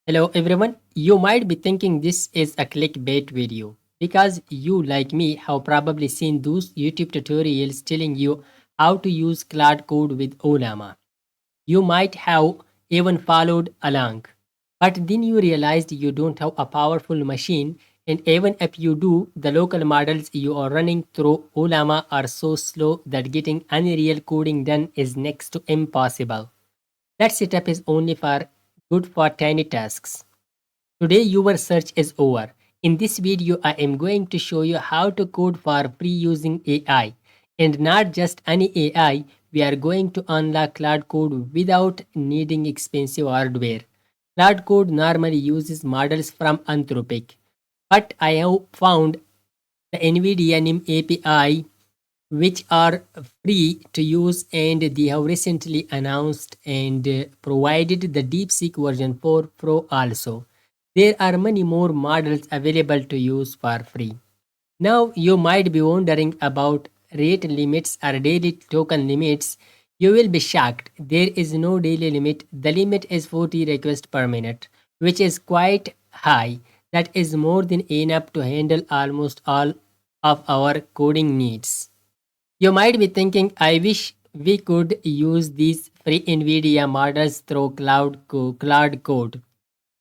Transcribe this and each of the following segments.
Hello everyone. You might be thinking this is a clickbait video because you, like me, have probably seen those YouTube tutorials telling you how to use Claude Code with Ollama. You might have even followed along. But then you realized you don't have a powerful machine, and even if you do, the local models you are running through Ollama are so slow that getting any real coding done is next to impossible. That setup is only for good for tiny tasks. Today your search is over. In this video I am going to show you how to code for free using AI. And not just any AI, we are going to unlock Cloud Code without needing expensive hardware. Cloud Code normally uses models from Anthropic, but I have found the NVIDIA NIM API which are free to use, and they have recently announced and provided the DeepSeek version 4 Pro also. There are many more models available to use for free. Now you might be wondering about rate limits or daily token limits. You will be shocked. There is no daily limit. The limit is 40 requests per minute, which is quite high. That is more than enough to handle almost all of our coding needs. You might be thinking, I wish we could use these free NVIDIA models through Cloud Code.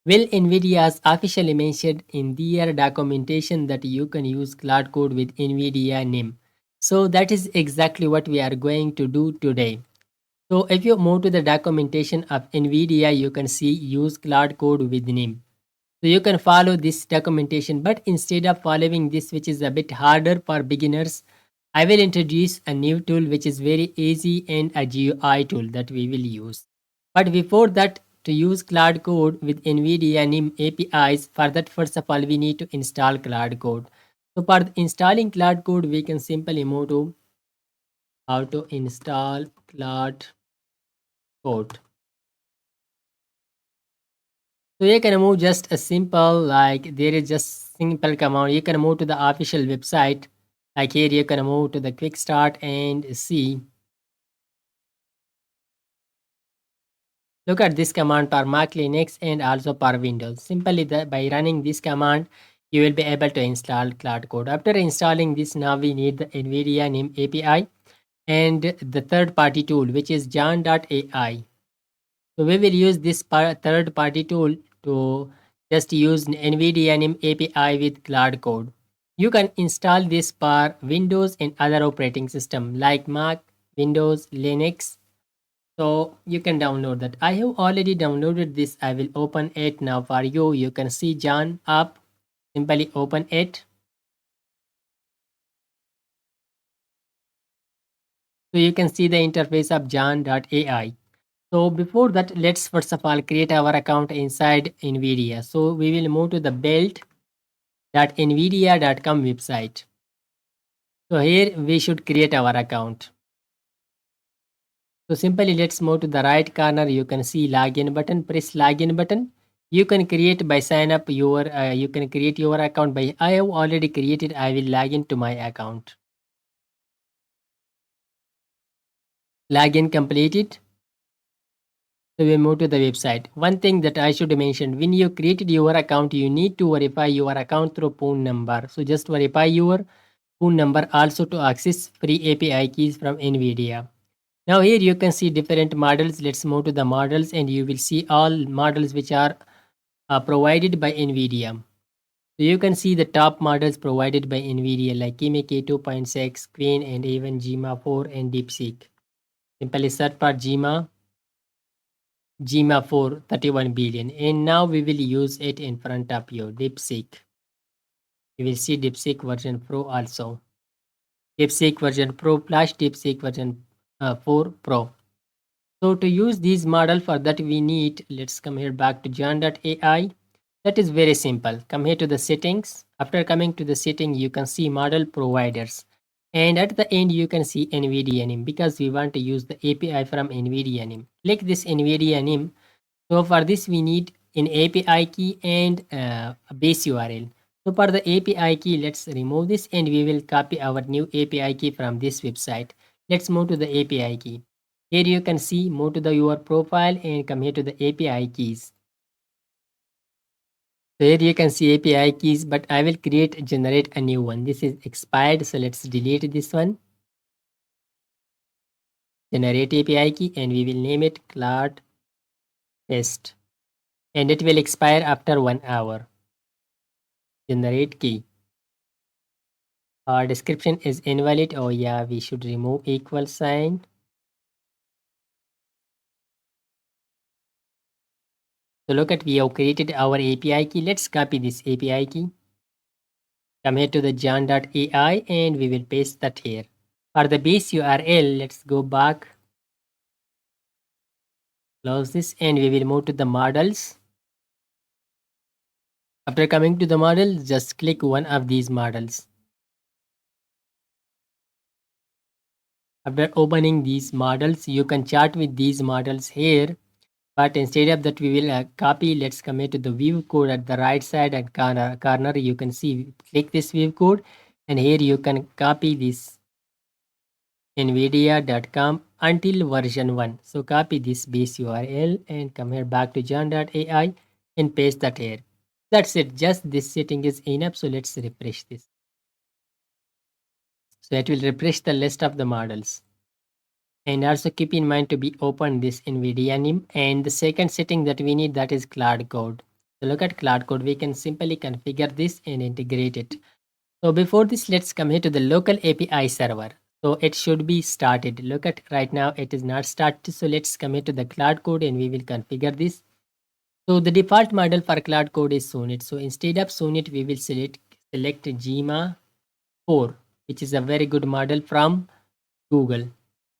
Well, NVIDIA has officially mentioned in their documentation that you can use Cloud Code with NVIDIA NIM. So that is exactly what we are going to do today. So if you move to the documentation of NVIDIA, you can see use Cloud Code with NIM. So you can follow this documentation, but instead of following this, which is a bit harder for beginners, I will introduce a new tool which is very easy and a GUI tool that we will use. But before that, to use Cloud Code with NVIDIA NIM APIs, for that first of all we need to install Cloud Code. So for installing Cloud Code, we can simply move to how to install Cloud Code. So you can move just a simple, like there is just simple command. You can move to the official website. Like here you can move to the quick start and see. Look at this command for Mac Linux and also for Windows. Simply by running this command, you will be able to install Cloud Code. After installing this, now we need the NVIDIA NIM API and the third party tool, which is John.ai. So we will use this third party tool to just use NVIDIA NIM API with Cloud Code. You can install this for Windows and other operating system like Mac, Windows, Linux. So you can download that. I have already downloaded this. I will open it now for you. You can see John up. Simply open it. So you can see the interface of John.ai. So before that, let's first of all create our account inside NVIDIA. So we will move to the build.nvidia.com website. So here we should create our account. So simply let's move to the right corner. You can see login button. Press login button. You can create by sign up your. You can create your account by. I have already created. I will log into my account. Login completed. So we move to the website. One thing that I should mention, when you created your account, you need to verify your account through phone number. So just verify your phone number also to access free API keys from NVIDIA. Now here you can see different models. Let's move to the models and you will see all models which are provided by NVIDIA. So you can see the top models provided by NVIDIA like Kimi 2.6, Queen and even Gma 4 and DeepSeek. Simply search for Gma 4 31 billion, and now we will use it in front of you. DeepSeek. You will see DeepSeek version Pro also. DeepSeek version Pro plus DeepSeek version 4 Pro. So to use these model, for that we need, let's come here back to John.ai. That is very simple. Come here to the settings. After coming to the setting, you can see model providers. And at the end, you can see NVIDIA NIM because we want to use the API from NVIDIA NIM. Click this NVIDIA NIM. So for this, we need an API key and a base URL. So for the API key, let's remove this and we will copy our new API key from this website. Let's move to the API key. Here you can see, move to your profile and come here to the API keys. So here you can see API keys, but I will generate a new one. This is expired, so let's delete this one. Generate API key, and we will name it Claude Test, and it will expire after 1 hour. Generate key. Our description is invalid. Oh yeah, we should remove equal sign. So look at, we have created our API key. Let's copy this API key. Come here to the John.ai and we will paste that here. For the base URL, let's go back, close this, and we will move to the models. After coming to the model, just click one of these models. After opening these models, you can chat with these models here. But instead of that, we will copy. Let's come here to the view code at the right side and corner. You can see, click this view code, and here you can copy this nvidia.com until version 1. So copy this base URL and come here back to john.ai and paste that here. That's it. Just this setting is enough. So let's refresh this. So it will refresh the list of the models. And also keep in mind to be open this NVIDIA NIM. And the second setting that we need, that is Claude Code. So look at Claude Code. We can simply configure this and integrate it. So before this, let's come here to the local API server. So it should be started. Look at right now, it is not started. So let's come here to the Claude Code and we will configure this. So the default model for Claude Code is Sonnet. So instead of Sonnet, we will select Gma 4, which is a very good model from Google.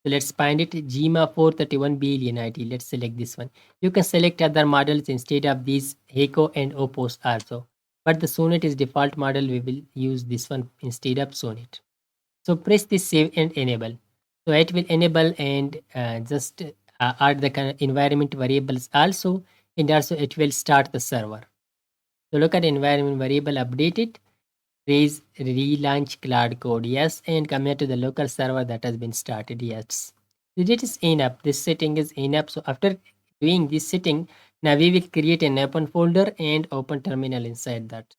So let's find it, Gma 431 billion IT. Let's select this one. You can select other models instead of these Heiko and Opus also. But the Sonnet is default model. We will use this one instead of Sonnet. So press this save and enable. So it will enable and just add the environment variables also. And also it will start the server. So look at environment variable updated. Raise relaunch Claude Code, yes, and come here to the local server that has been started, yes. So this is enough. This setting is enough. So after doing this setting, now we will create an open folder and open terminal inside that.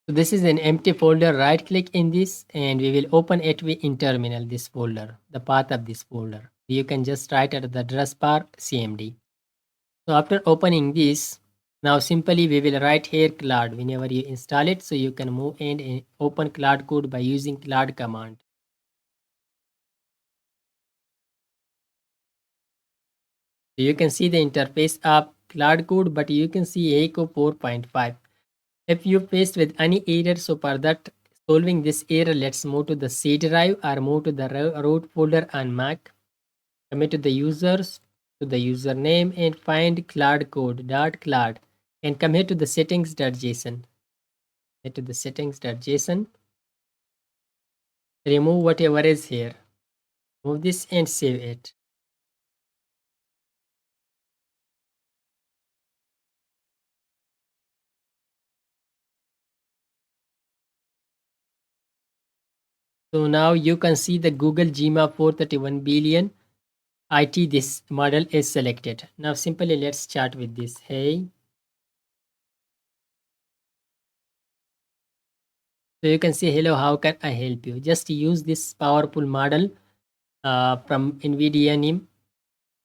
So this is an empty folder. Right click in this and we will open it in terminal, this folder, the path of this folder. You can just write at the address bar cmd. So after opening this, now simply we will write here Claude whenever you install it. So you can move and open Claude Code by using Claude command. So you can see the interface of Claude Code, but you can see Echo 4.5. If you faced with any error, so for that solving this error, let's move to the C drive or move to the root folder on Mac. Commit to the users, to the username and find Claude Code .claude and come here to the settings.json. To the settings.json, remove whatever is here, move this and save it. So now you can see the Google Gma 431 billion IT, this model is selected. Now simply let's chat with this. Hey, so you can say hello, how can I help you? Just use this powerful model from NVIDIA NIM.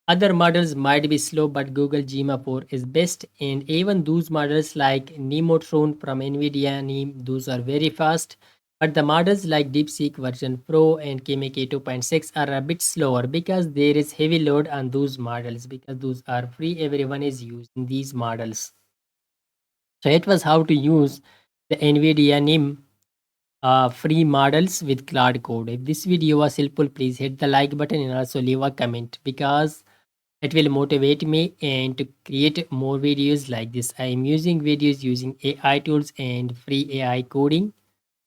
Other models might be slow, but Google Gma 4 is best. And even those models like Nemotron from NVIDIA NIM, those are very fast. But the models like DeepSeek version Pro and KMK 2.6 are a bit slower because there is heavy load on those models because those are free. Everyone is using these models. So it was how to use the NVIDIA NIM free models with Claude Code. If this video was helpful, please hit the like button and also leave a comment because it will motivate me and to create more videos like this. I am using videos using AI tools and free AI coding.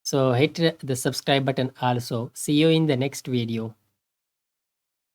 So hit the subscribe button also. See you in the next video.